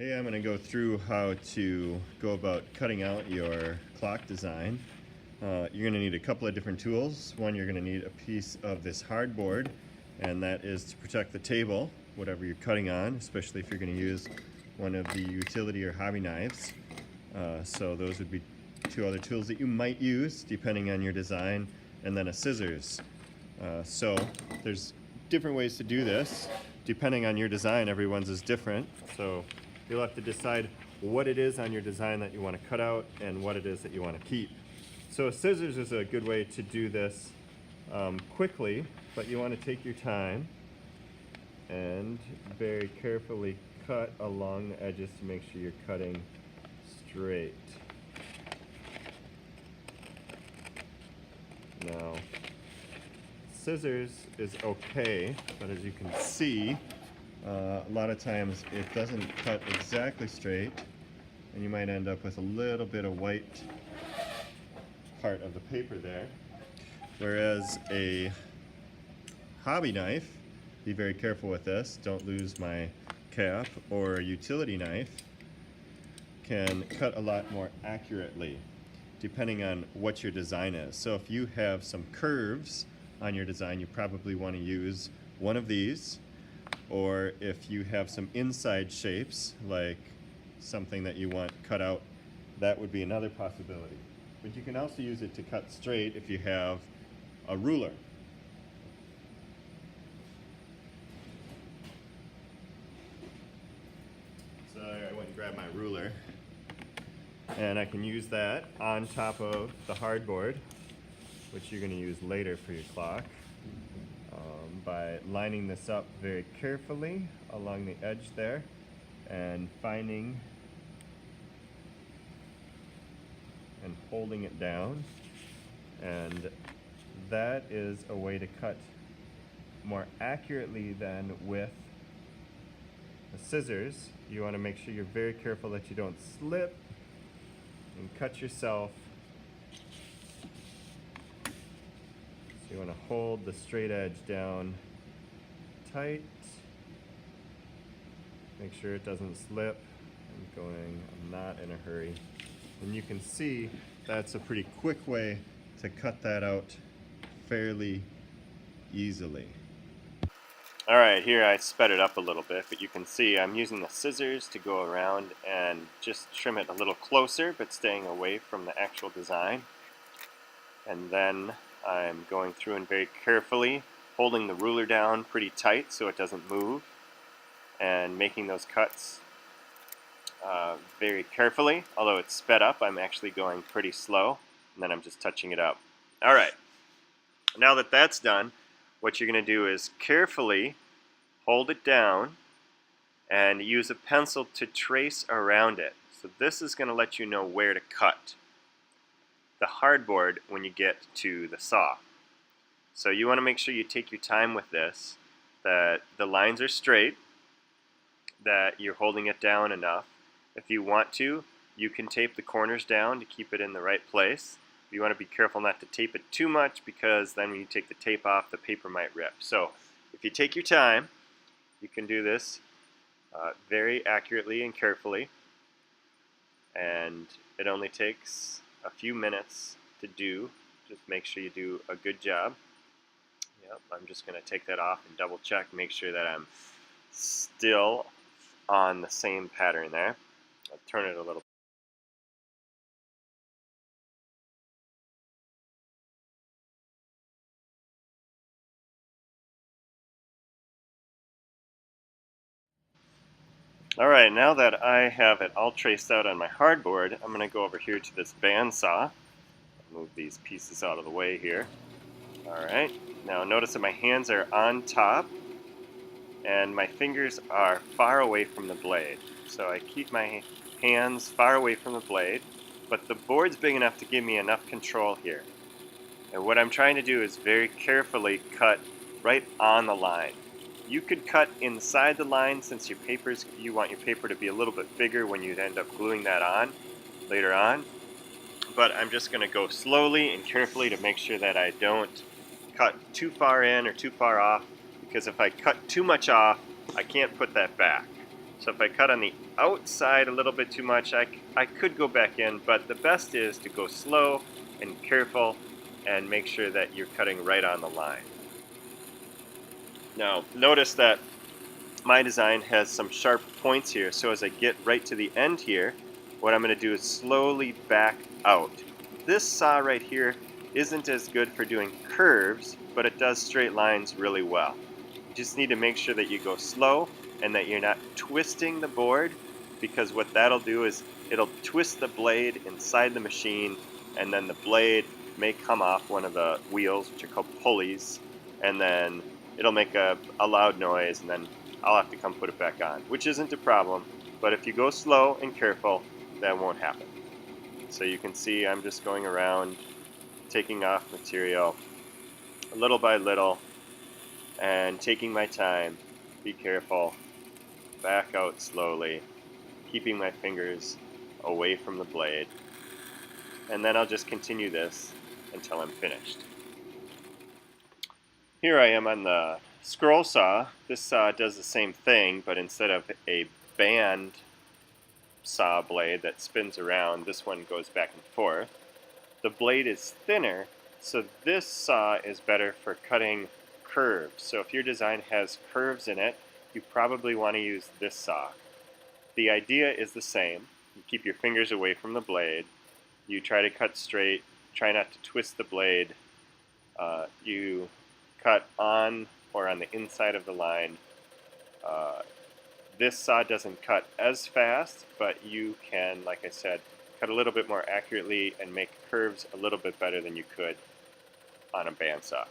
Hey, I'm going to go through how to go about cutting out your clock design. You're going to need a couple of different tools. One, you're going to need a piece of this hardboard, and that is to protect the table, whatever you're cutting on, especially if you're going to use one of the utility or hobby knives. So those would be two other tools that you might use depending on your design, and then a scissors. So there's different ways to do this. Depending on your design, everyone's is different. So you'll have to decide what it is on your design that you want to cut out and what it is that you want to keep. So scissors is a good way to do this quickly, but you want to take your time and very carefully cut along the edges to make sure you're cutting straight. Now, scissors is okay, but as you can see, a lot of times it doesn't cut exactly straight, and you might end up with a little bit of white part of the paper there. Whereas a hobby knife, be very careful with this, don't lose my cap, or a utility knife can cut a lot more accurately depending on what your design is. So if you have some curves on your design, you probably want to use one of these. Or if you have some inside shapes, like something that you want cut out, that would be another possibility. But you can also use it to cut straight if you have a ruler. So I went and grabbed my ruler, and I can use that on top of the hardboard, which you're going to use later for your clock, by lining this up very carefully along the edge there and finding and holding it down. And that is a way to cut more accurately than with the scissors. You want to make sure you're very careful that you don't slip and cut yourself. You want to hold the straight edge down tight. Make sure it doesn't slip. I'm not in a hurry. And you can see that's a pretty quick way to cut that out fairly easily. Alright, here I sped it up a little bit, but you can see I'm using the scissors to go around and just trim it a little closer, but staying away from the actual design. And then I'm going through and very carefully holding the ruler down pretty tight so it doesn't move, and making those cuts very carefully. Although it's sped up, I'm actually going pretty slow, and then I'm just touching it up. Alright, now that that's done, what you're going to do is carefully hold it down and use a pencil to trace around it. So this is going to let you know where to cut the hardboard when you get to the saw. So you want to make sure you take your time with this, that the lines are straight, that you're holding it down enough. If you want to, you can tape the corners down to keep it in the right place. You want to be careful not to tape it too much, because then when you take the tape off, the paper might rip. So if you take your time, you can do this very accurately and carefully, and it only takes a few minutes to do. Just make sure you do a good job. Yep, I'm just going to take that off and double check, make sure that I'm still on the same pattern there. I'll turn it a little. Alright, now that I have it all traced out on my hardboard, I'm going to go over here to this bandsaw. Move these pieces out of the way here. Alright, now notice that my hands are on top and my fingers are far away from the blade. So I keep my hands far away from the blade, but the board's big enough to give me enough control here. And what I'm trying to do is very carefully cut right on the line. You could cut inside the line, since you want your paper to be a little bit bigger when you end up gluing that on later on. But I'm just going to go slowly and carefully to make sure that I don't cut too far in or too far off, because if I cut too much off, I can't put that back. So if I cut on the outside a little bit too much, I could go back in, but the best is to go slow and careful and make sure that you're cutting right on the line. Now, notice that my design has some sharp points here, so as I get right to the end here, what I'm going to do is slowly back out. This saw right here isn't as good for doing curves, but it does straight lines really well. You just need to make sure that you go slow and that you're not twisting the board, because what that'll do is it'll twist the blade inside the machine, and then the blade may come off one of the wheels, which are called pulleys, and then it'll make a loud noise, and then I'll have to come put it back on, which isn't a problem, but if you go slow and careful, that won't happen. So you can see I'm just going around, taking off material little by little, and taking my time. Be careful, back out slowly, keeping my fingers away from the blade, and then I'll just continue this until I'm finished. Here I am on the scroll saw. This saw does the same thing, but instead of a band saw blade that spins around, this one goes back and forth. The blade is thinner, so this saw is better for cutting curves. So if your design has curves in it, you probably want to use this saw. The idea is the same. You keep your fingers away from the blade. You try to cut straight. Try not to twist the blade. You cut on or on the inside of the line. This saw doesn't cut as fast, but you can, like I said, cut a little bit more accurately and make curves a little bit better than you could on a bandsaw.